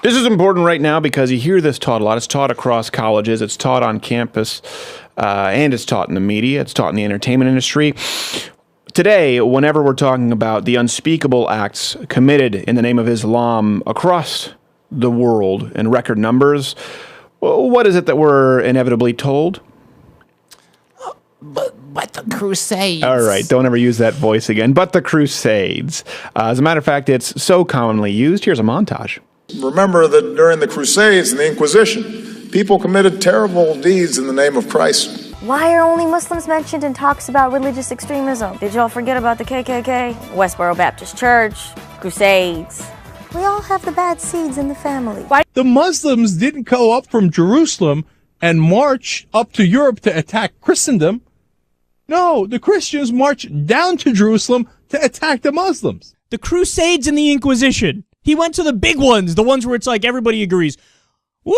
This is important right now because you hear this taught a lot. It's taught across colleges. It's taught on campus, and it's taught in the media. It's taught in the entertainment industry. Today, whenever we're talking about the unspeakable acts committed in the name of Islam across the world in record numbers, what is it that we're inevitably told? But the Crusades. All right, don't ever use that voice again. But the Crusades. As a matter of fact, it's so commonly used. Here's a montage. Remember that during the Crusades and the Inquisition, people committed terrible deeds in the name of Christ. Why are only Muslims mentioned in talks about religious extremism? Did y'all forget about the KKK? Westboro Baptist Church, Crusades. We all have the bad seeds in the family. Why? The Muslims didn't go up from Jerusalem and march up to Europe to attack Christendom. No, the Christians marched down to Jerusalem to attack the Muslims. The Crusades and the Inquisition. He went to the big ones, the ones where it's like everybody agrees. Woo,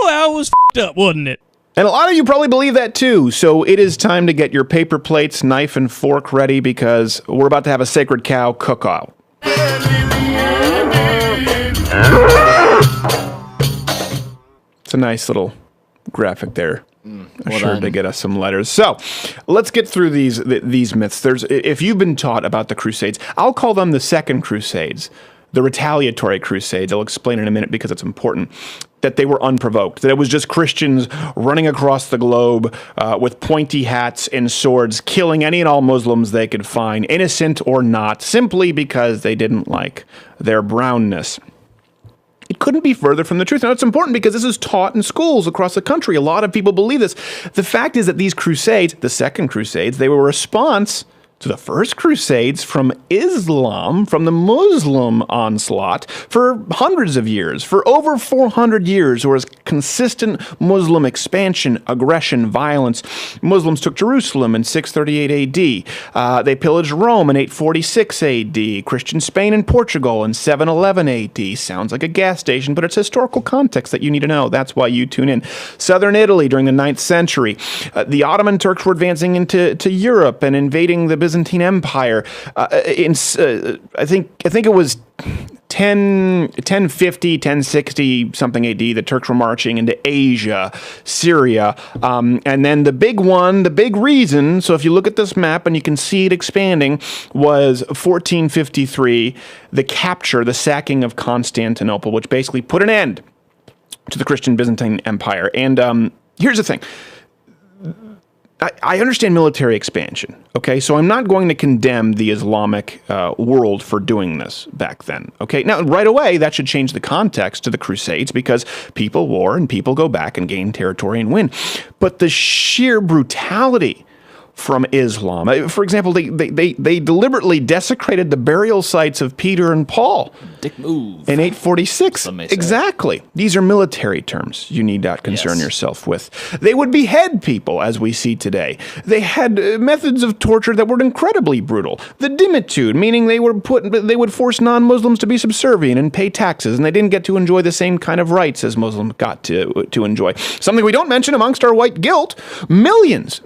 that was f***ed up, wasn't it? And a lot of you probably believe that too, so it is time to get your paper plates, knife, and fork ready because we're about to have a sacred cow cook-out. It's a nice little graphic there. Sure to get us some letters. So let's get through these myths. If you've been taught about the Crusades, I'll call them the Second Crusades. The retaliatory Crusades, I'll explain in a minute because it's important, that they were unprovoked, that it was just Christians running across the globe with pointy hats and swords, killing any and all Muslims they could find, innocent or not, simply because they didn't like their brownness. It couldn't be further from the truth. Now, it's important because this is taught in schools across the country. A lot of people believe this. The fact is that these Crusades, the Second Crusades, they were a response to the First Crusades from Islam, from the Muslim onslaught for hundreds of years. For over 400 years, there was consistent Muslim expansion, aggression, violence. Muslims took Jerusalem in 638 AD. They pillaged Rome in 846 AD. Christian Spain and Portugal in 711 AD. Sounds like a gas station, but it's historical context that you need to know. That's why you tune in. Southern Italy during the 9th century. The Ottoman Turks were advancing into Europe and invading the Byzantine Empire. I think it was 1050, 1060 something AD. The Turks were marching into Asia, Syria, and then the big one, the big reason. So if you look at this map and you can see it expanding, was 1453, the capture, the sacking of Constantinople, which basically put an end to the Christian Byzantine Empire. And here's the thing. I understand military expansion, okay? So I'm not going to condemn the Islamic world for doing this back then, okay? Now, right away, that should change the context to the Crusades because people war and people go back and gain territory and win. But the sheer brutality from Islam, for example, they deliberately desecrated the burial sites of Peter and Paul. Dick move. In 846. Exactly. These are military terms you need not concern yourself with. They would behead people, as we see today. They had methods of torture that were incredibly brutal. The dimitude, meaning they would force non-Muslims to be subservient and pay taxes, and they didn't get to enjoy the same kind of rights as Muslims got to enjoy. Something we don't mention amongst our white guilt, millions,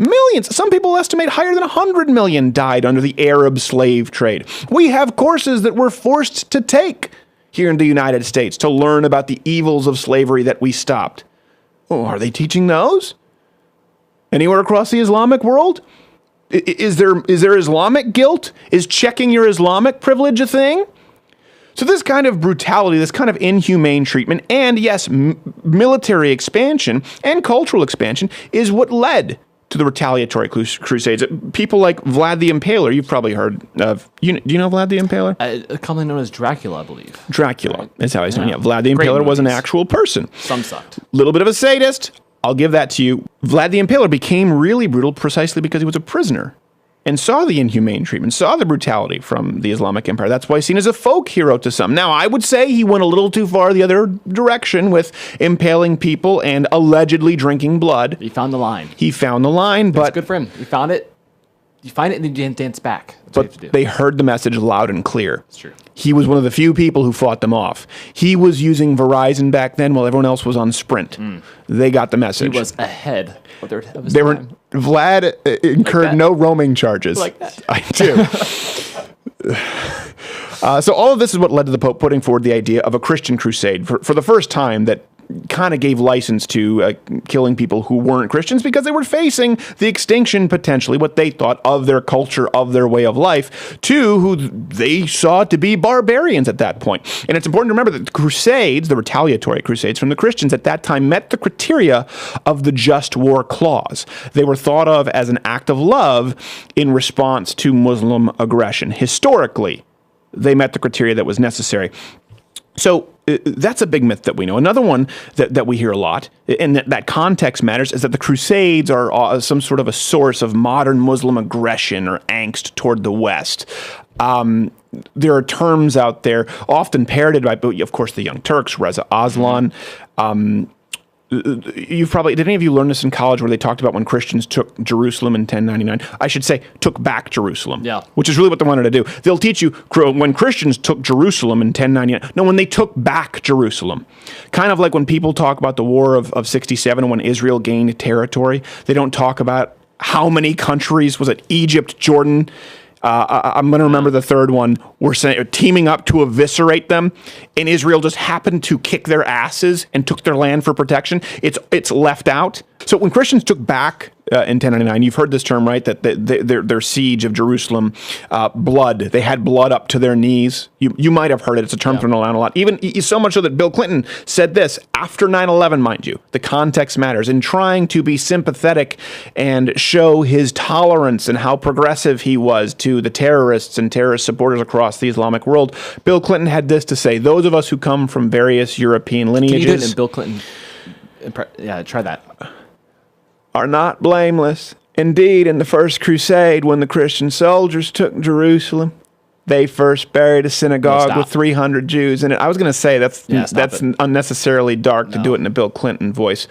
some people estimate higher than 100 million died under the Arab slave trade. We have courses that we're forced to take here in the United States to learn about the evils of slavery that we stopped. Oh, are they teaching those? Anywhere across the Islamic world? Is there Islamic guilt? Is checking your Islamic privilege a thing? So this kind of brutality, this kind of inhumane treatment, and yes, military expansion and cultural expansion is what led to the retaliatory crusades. People like Vlad the Impaler, you've probably heard of. Do you know Vlad the Impaler? Commonly known as Dracula, I believe. Dracula is how he's known. Yeah, Vlad the Impaler was an actual person. Some sucked. Little bit of a sadist. I'll give that to you. Vlad the Impaler became really brutal precisely because he was a prisoner and saw the inhumane treatment, saw the brutality from the Islamic Empire. That's why he's seen as a folk hero to some. Now, I would say he went a little too far the other direction with impaling people and allegedly drinking blood. He found the line. But it's good for him. He found it. You find it and then you dance back. That's what you have to do. They heard the message loud and clear. It's true. He was one of the few people who fought them off. He was using Verizon back then while everyone else was on Sprint. They got the message. He was ahead of his time. Vlad incurred no roaming charges. Like that. I do. So all of this is what led to the Pope putting forward the idea of a Christian crusade for the first time that kind of gave license to killing people who weren't Christians because they were facing the extinction, potentially, what they thought of their culture, of their way of life, to who they saw to be barbarians at that point. And it's important to remember that the Crusades, the retaliatory Crusades from the Christians at that time, met the criteria of the just war clause. They were thought of as an act of love in response to Muslim aggression. Historically, they met the criteria that was necessary. So that's a big myth that we know. Another one that we hear a lot, and that context matters, is that the Crusades are some sort of a source of modern Muslim aggression or angst toward the West. There are terms out there, often parroted by, of course, the Young Turks, Reza Aslan. Did any of you learn this in college where they talked about when Christians took Jerusalem in 1099? I should say, took back Jerusalem. Yeah. Which is really what they wanted to do. They'll teach you when Christians took Jerusalem in 1099. No, when they took back Jerusalem. Kind of like when people talk about the War of 67 when Israel gained territory. They don't talk about how many countries, was it Egypt, Jordan, I'm going to remember the third one, were teaming up to eviscerate them, and Israel just happened to kick their asses and took their land for protection. It's left out. So when Christians took back in 1099, you've heard this term, right? That their siege of Jerusalem, blood. They had blood up to their knees. You might have heard it. It's a term thrown around a lot. Even so much so that Bill Clinton said this after 9/11, mind you. The context matters. In trying to be sympathetic and show his tolerance and how progressive he was to the terrorists and terrorist supporters across the Islamic world, Bill Clinton had this to say: those of us who come from various European lineages. Can you do it in Bill Clinton? Yeah, try that. Are not blameless. Indeed, in the first crusade, when the Christian soldiers took Jerusalem, they first buried a synagogue with 300 Jews in it. I was going to say that's unnecessarily dark to do it in a Bill Clinton voice.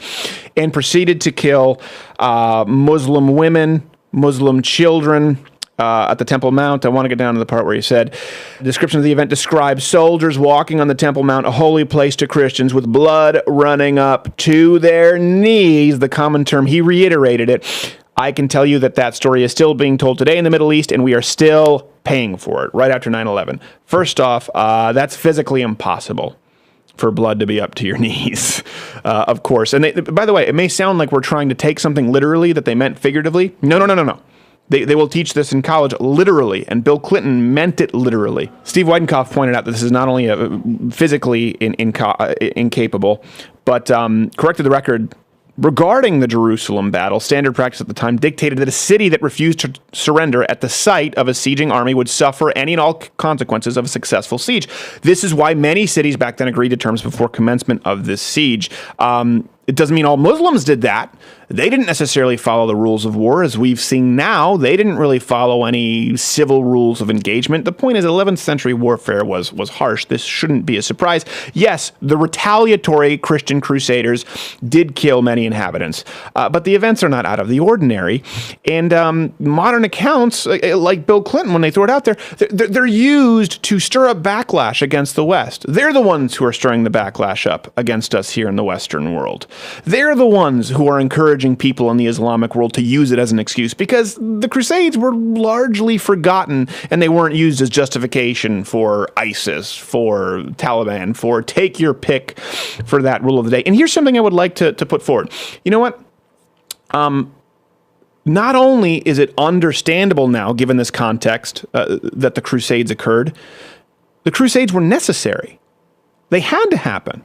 And proceeded to kill Muslim women, Muslim children, at the Temple Mount. I want to get down to the part where he said, the description of the event describes soldiers walking on the Temple Mount, a holy place to Christians, with blood running up to their knees. The common term, he reiterated it. I can tell you that story is still being told today in the Middle East, and we are still paying for it right after 9/11. First off, that's physically impossible for blood to be up to your knees, of course. And by the way, it may sound like we're trying to take something literally that they meant figuratively. No. They will teach this in college literally, and Bill Clinton meant it literally. Steve Weidenkopf pointed out that this is not only physically incapable, but corrected the record regarding the Jerusalem battle. Standard practice at the time dictated that a city that refused to surrender at the sight of a sieging army would suffer any and all consequences of a successful siege. This is why many cities back then agreed to terms before commencement of this siege. It doesn't mean all Muslims did that. They didn't necessarily follow the rules of war. As we've seen now, they didn't really follow any civil rules of engagement. The point is, 11th century warfare was harsh. This shouldn't be a surprise. Yes, the retaliatory Christian crusaders did kill many inhabitants, but the events are not out of the ordinary. And modern accounts, like Bill Clinton, when they throw it out there, they're used to stir up backlash against the West. They're the ones who are stirring the backlash up against us here in the Western world. They're the ones who are encouraging people in the Islamic world to use it as an excuse, because the Crusades were largely forgotten and they weren't used as justification for ISIS, for Taliban, for take your pick for that rule of the day. And here's something I would like to put forward. You know what? Not only is it understandable now, given this context, that the Crusades occurred, the Crusades were necessary. They had to happen.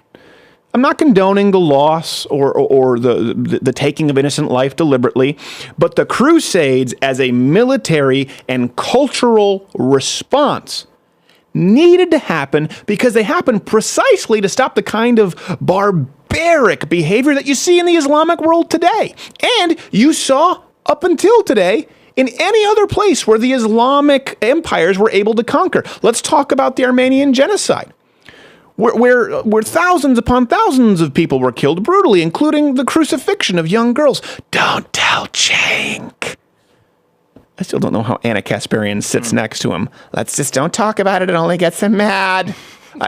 I'm not condoning the loss or the taking of innocent life deliberately, but the Crusades as a military and cultural response needed to happen because they happened precisely to stop the kind of barbaric behavior that you see in the Islamic world today. And you saw up until today in any other place where the Islamic empires were able to conquer. Let's talk about the Armenian genocide, where thousands upon thousands of people were killed brutally, including the crucifixion of young girls. Don't tell Cenk. I still don't know how Anna Kasparian sits next to him. Let's just don't talk about it. It only gets him mad.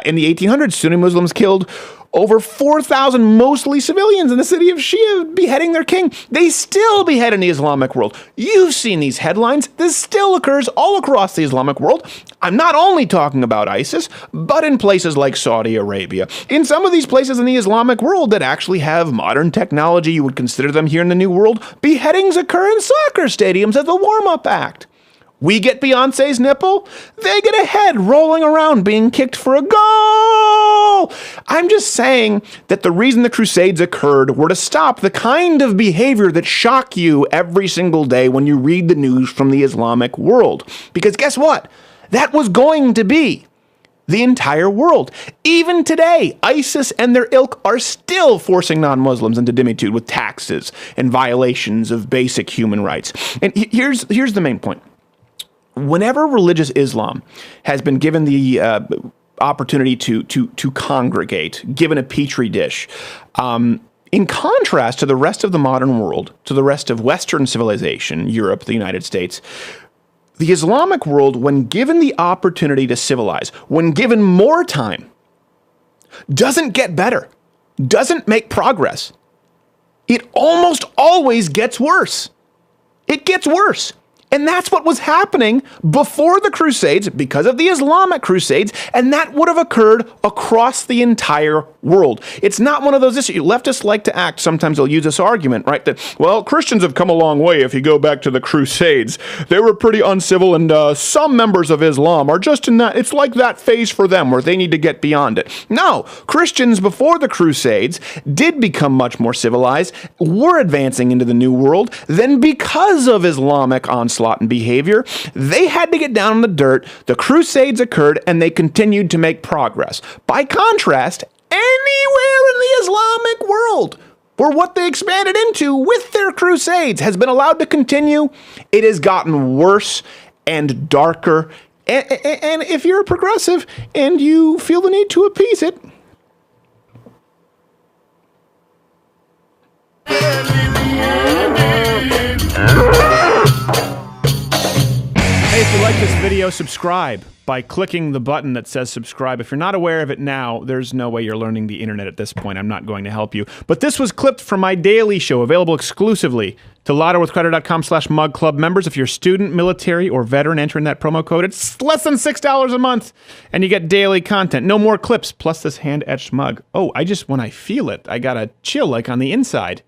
In the 1800s, Sunni Muslims killed over 4,000 mostly civilians in the city of Shia, beheading their king. They still behead in the Islamic world. You've seen these headlines. This still occurs all across the Islamic world. I'm not only talking about ISIS, but in places like Saudi Arabia. In some of these places in the Islamic world that actually have modern technology, you would consider them here in the New World, beheadings occur in soccer stadiums as a warm-up act. We get Beyonce's nipple, they get a head rolling around being kicked for a goal. I'm just saying that the reason the Crusades occurred were to stop the kind of behavior that shock you every single day when you read the news from the Islamic world. Because guess what? That was going to be the entire world. Even today, ISIS and their ilk are still forcing non-Muslims into dhimmitude with taxes and violations of basic human rights. And here's the main point. Whenever religious Islam has been given the opportunity to congregate, given a petri dish, in contrast to the rest of the modern world, to the rest of Western civilization, Europe, the United States, the Islamic world, when given the opportunity to civilize, when given more time, doesn't get better, doesn't make progress. It almost always gets worse. It gets worse. And that's what was happening before the Crusades because of the Islamic Crusades, and that would have occurred across the entire world. It's not one of those issues. Leftists like to act, sometimes they'll use this argument, right, that, well, Christians have come a long way if you go back to the Crusades. They were pretty uncivil, and some members of Islam are just in that, it's like that phase for them where they need to get beyond it. No, Christians before the Crusades did become much more civilized, were advancing into the New World, then because of Islamic onslaught and behavior, they had to get down in the dirt. The Crusades occurred, and they continued to make progress. By contrast, anywhere in the Islamic world where what they expanded into with their Crusades has been allowed to continue, it has gotten worse and darker. And if you're a progressive and you feel the need to appease it, if you like this video, subscribe by clicking the button that says subscribe. If you're not aware of it now, there's no way you're learning the internet at this point. I'm not going to help you. But this was clipped from my daily show, available exclusively to LottoWithCreditor.com/MugClub members. If you're a student, military, or veteran, enter in that promo code. It's less than $6 a month, and you get daily content. No more clips, plus this hand-etched mug. Oh, when I feel it, I got a chill like on the inside.